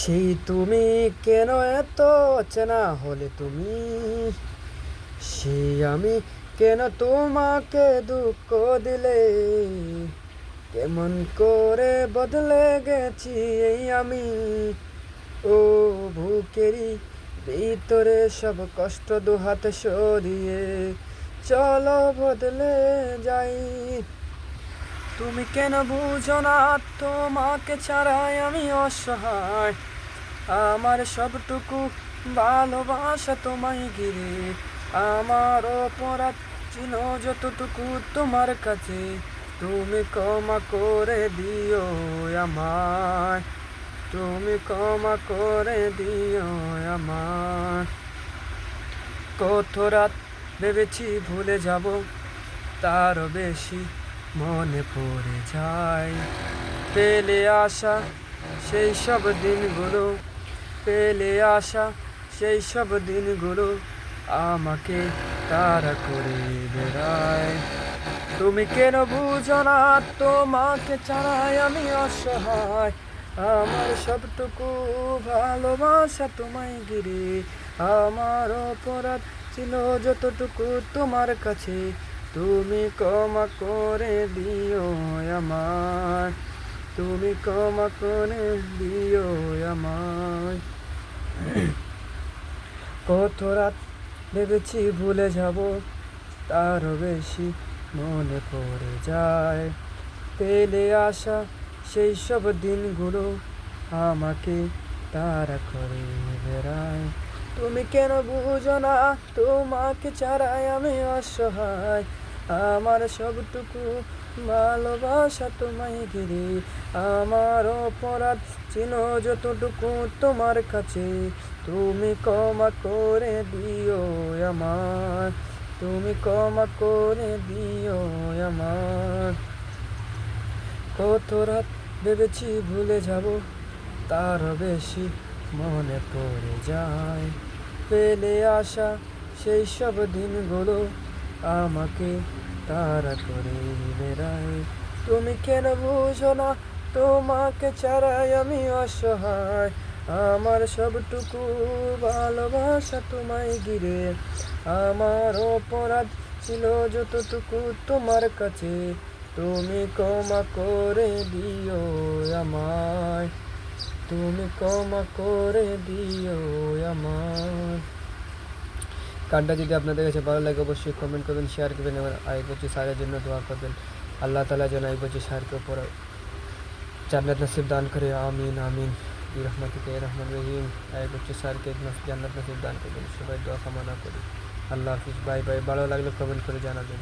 সেই তুমি কেন এত অচেনা হলে তুমি, সেই আমি কেন তোমাকে দুঃখ দিলে, কেমন করে বদলে গেছি এই আমি। ও বুকেরই ভিতরে সব কষ্ট দুহাতে সরিয়ে চলো বদলে যাই। তুমি কেন বুঝো না তোমাকে ছাড়াই আমি অসহায়, আমার সবটুকু ভালোবাসা তোমায় ঘিরে। আমার অপরাধ ছিল যতটুকু তোমার কাছে, তুমি ক্ষমা করে দিও আমায়, তুমি ক্ষমা করে দিও আমায়। কত রাত ভেবেছি ভুলে যাব, তারও বেশি মনে পড়ে যায়। পেলে আসা সেই সব দিনগুলো, পেলে আসা সেই সব দিনগুলো আমাকে তাড়া করে বেড়ায়। তুমি কেন বুঝো না তোমাকে ছাড়াই আমি অসহায়, আমার সবটুকু ভালোবাসা তোমায় ঘিরে। আমার অপরাধ ছিল যতটুকু তোমার কাছে, তুমি ক্ষমা করে দিও আমায়, তুমি ক্ষমা করে দিও আমায়। কত রাত ভেবেছি ভুলে যাব, তারও বেশি মনে পড়ে যায়। পেলে আসা সেই সব দিনগুলো আমাকে তাড়া করে বেড়ায়। তুমি কেন বুঝো না তোমাকে ছাড়াই আমি অসহায়, আমার সবটুকু ভালোবাসা তোমায় ঘিরে। আমার অপরাধ ছিল যতটুকু তোমার কাছে, তুমি ক্ষমা করে দিও আমায়, তুমি ক্ষমা করে দিও আমায়। কত রাত ভেবেছি ভুলে যাব, তারও বেশি মনে পড়ে যায়। পেলে আসা সেই সব দিনগুলো আমাকে তাড়া করে বেড়ায়। তুমি কেন বুঝো না তোমাকে ছাড়াই আমি অসহায়, আমার সবটুকু ভালোবাসা তোমায় ঘিরে। আমার অপরাধ ছিল যতটুকু তোমার কাছে, তুমি ক্ষমা করে দিও আমায়, তুমি ক্ষমা করে দিও আমায়। গানটা যদি আপনাদের কাছে ভালো লাগে অবশ্যই কমেন্ট করবেন, শেয়ার করবেন এবং আই বচ্চু স্যারের জন্য দোয়া করবেন। আল্লাহ তাআলা যেন আই বচ্চু স্যারকে উপর জান্নাত নসিব দান করে, আমিন আমিন বিরহমাতিকা ইয়া রহমান রহিম। আই বচ্চু স্যারকে জান্নাত নসিব দান করবেন, সবাই দোয়া কামনা করি। আল্লাহ হাফিজ, বাই বাই। ভালো লাগলে কমেন্ট করে জানাবেন।